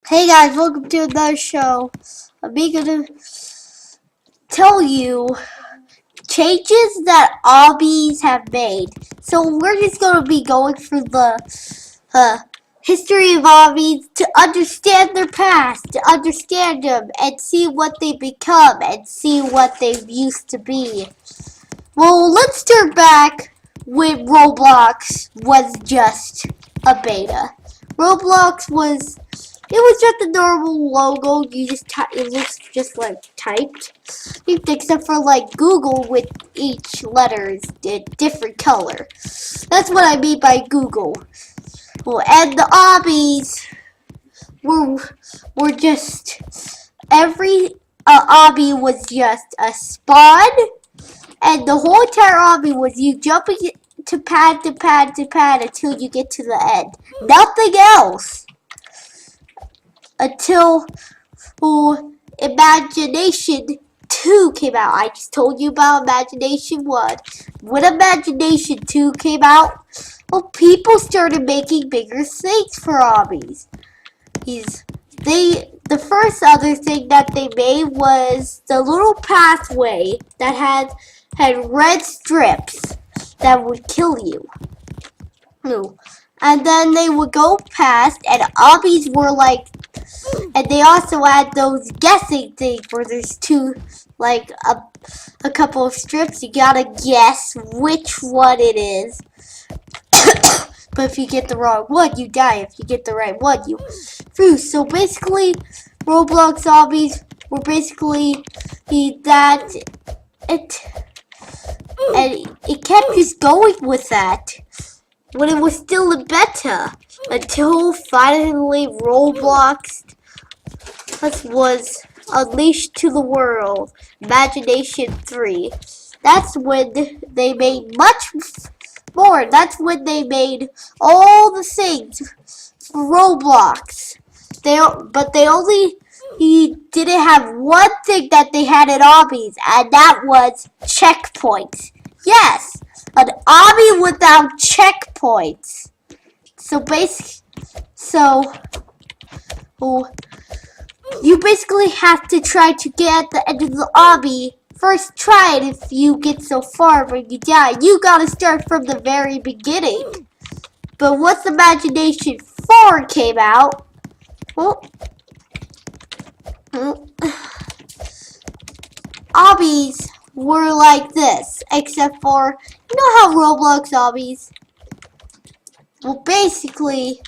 Hey guys, welcome to another show. I'm gonna tell you changes that Obbys have made. So we're just gonna be going through the history of Obbys to understand their past, to understand them, and see what they become, and see what they used to be. Well, let's start back when Roblox was just a beta. Roblox was just a normal logo. It looks just like typed, except for like Google with each letter is a different color. That's what I mean by Google. Well, and the Obbys were just every obby was just a spawn, and the whole entire obby was you jumping to pad to pad to pad until you get to the end. Nothing else. Until Imagination 2 came out. I just told you about Imagination 1. When Imagination 2 came out, well, people started making bigger things for Obbys. The first other thing that they made was the little pathway that had red strips that would kill you. And then they would go past, and Obbys were like, and they also had those guessing things where there's like a couple of strips. You gotta guess which one it is. But if you get the wrong one, you die. If you get the right one, you lose. So basically, Roblox Obbys were basically that. And it kept just going with that when it was still in beta, until finally Roblox was unleashed to the world, Imagination 3. That's when they made much more. That's when they made all the things for Roblox. But they only didn't have one thing that they had in Obbys, and that was checkpoints. Yes, an obby without checkpoints. You basically have to try to get at the end of the obby. First try it. If you get so far but you die, you gotta start from the very beginning. But once Imagination 4 came out, Obbys were like this, except for, you know how Roblox Obbys? Well, basically,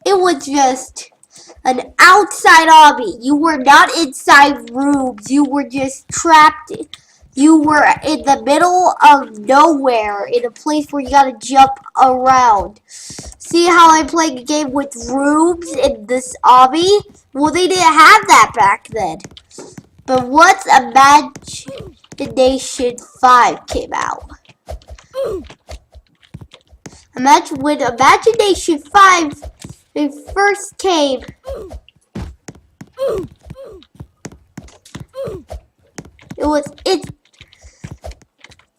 it was just an outside obby. You were not inside rooms. You were just trapped. You were in the middle of nowhere, in a place where you gotta jump around. See how I play a game with rooms in this obby? Well, they didn't have that back then. But once Imagination 5 came out, imagine when Imagination 5 first came,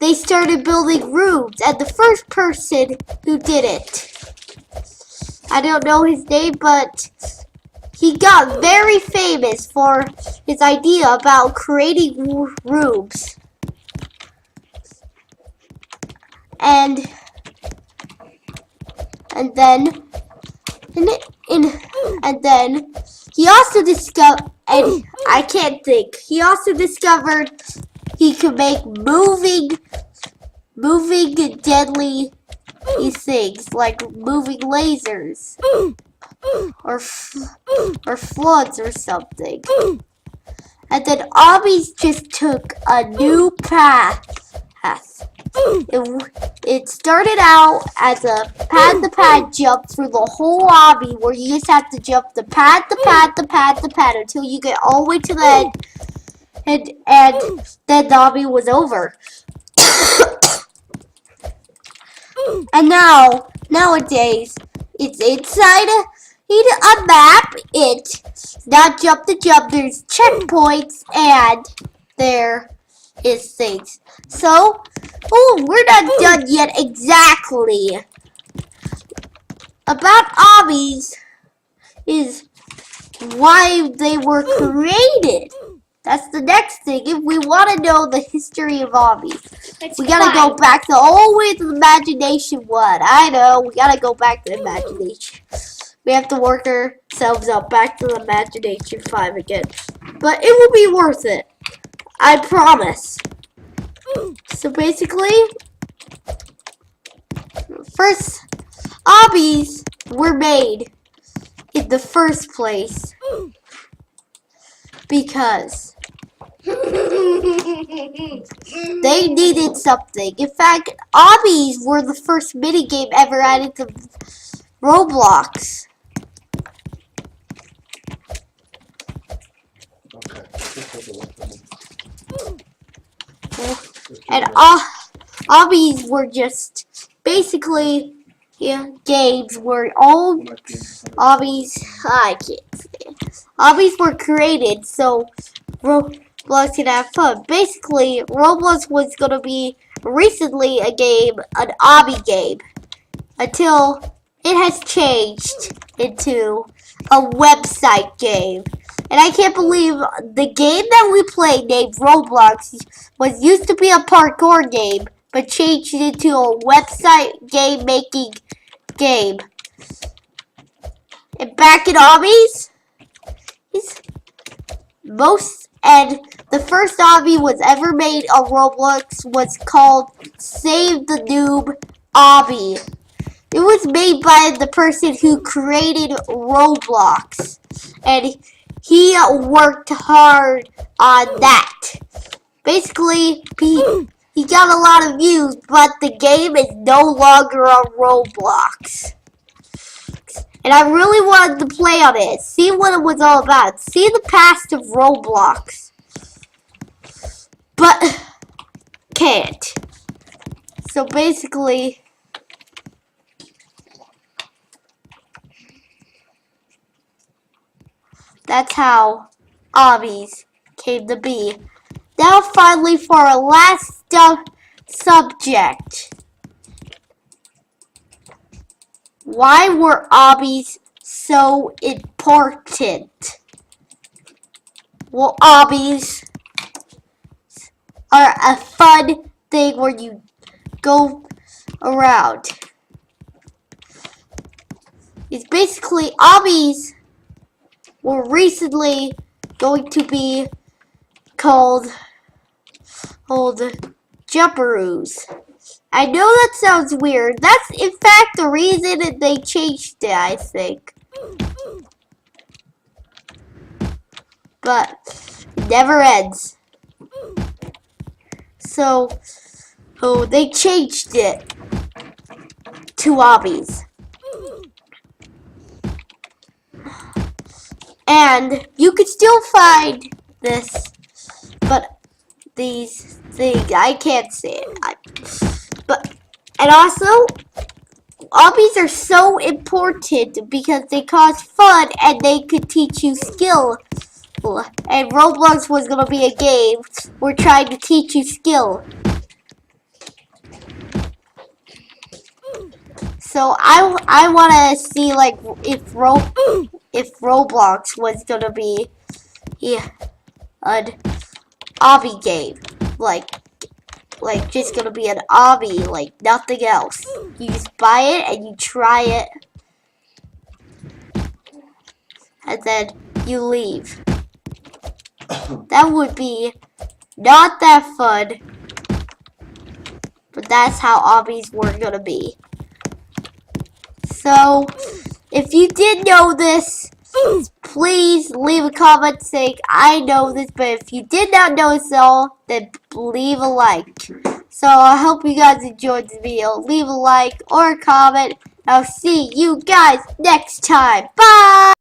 they started building rooms, and the first person who did it, I don't know his name, but he got very famous for his idea about creating rooms. And then he also discovered, and I can't think, he also discovered he could make moving deadly things, like moving lasers. Or floods or something. And then Obbys just took a new path. It started out as a pad-to-pad jump through the whole obby, where you just have to jump the pad until you get all the way to the end, and then the obby was over. And nowadays, it's inside a map. It's not jump to jump. There's checkpoints, and there is things. So, we're not done yet exactly. About Obbys is why they were created. That's the next thing. If we want to know the history of Obbys, we gotta go back all the way to the imagination one. I know, we gotta go back to the imagination. We have to work ourselves up back to the imagination 5 again. But it will be worth it. I promise. So basically, first Obbys were made in the first place because they needed something. In fact, Obbys were the first minigame ever added to Roblox. And Obbys were just basically games where all Obbys I can't say it. Obbys were created so Roblox can have fun. Basically, Roblox was gonna be recently an Obby game until it has changed into a website game. And I can't believe the game that we played named Roblox was used to be a parkour game, but changed into a website game making game. And back in Obbys, the first Obby was ever made on Roblox was called Save the Noob Obby. It was made by the person who created Roblox, and he worked hard on that. Basically, he got a lot of views, but the game is no longer on Roblox. And I really wanted to play on it, see what it was all about, see the past of Roblox. But can't. So basically, that's how Obbys came to be. Now finally for our last subject. Why were Obbys so important? Well, Obbys are a fun thing where you go around. It's basically Obbys were recently going to be called Jumperoos. I know that sounds weird. That's in fact the reason that they changed it, I think. But it never ends. So they changed it to Obbys. And you could still find this, but these things, I can't say it. And also, Obbys are so important because they cause fun and they could teach you skill. And Roblox was going to be a game we're trying to teach you skill. So I want to see like if Roblox was going to be an Obby game, like just gonna be an Obby, like nothing else. You just buy it and you try it, and then you leave. That would be not that fun, but that's how Obbies were gonna be. So, if you did know this, please leave a comment saying, I know this, but if you did not know this all, then leave a like. So I hope you guys enjoyed the video. Leave a like or a comment. I'll see you guys next time. Bye!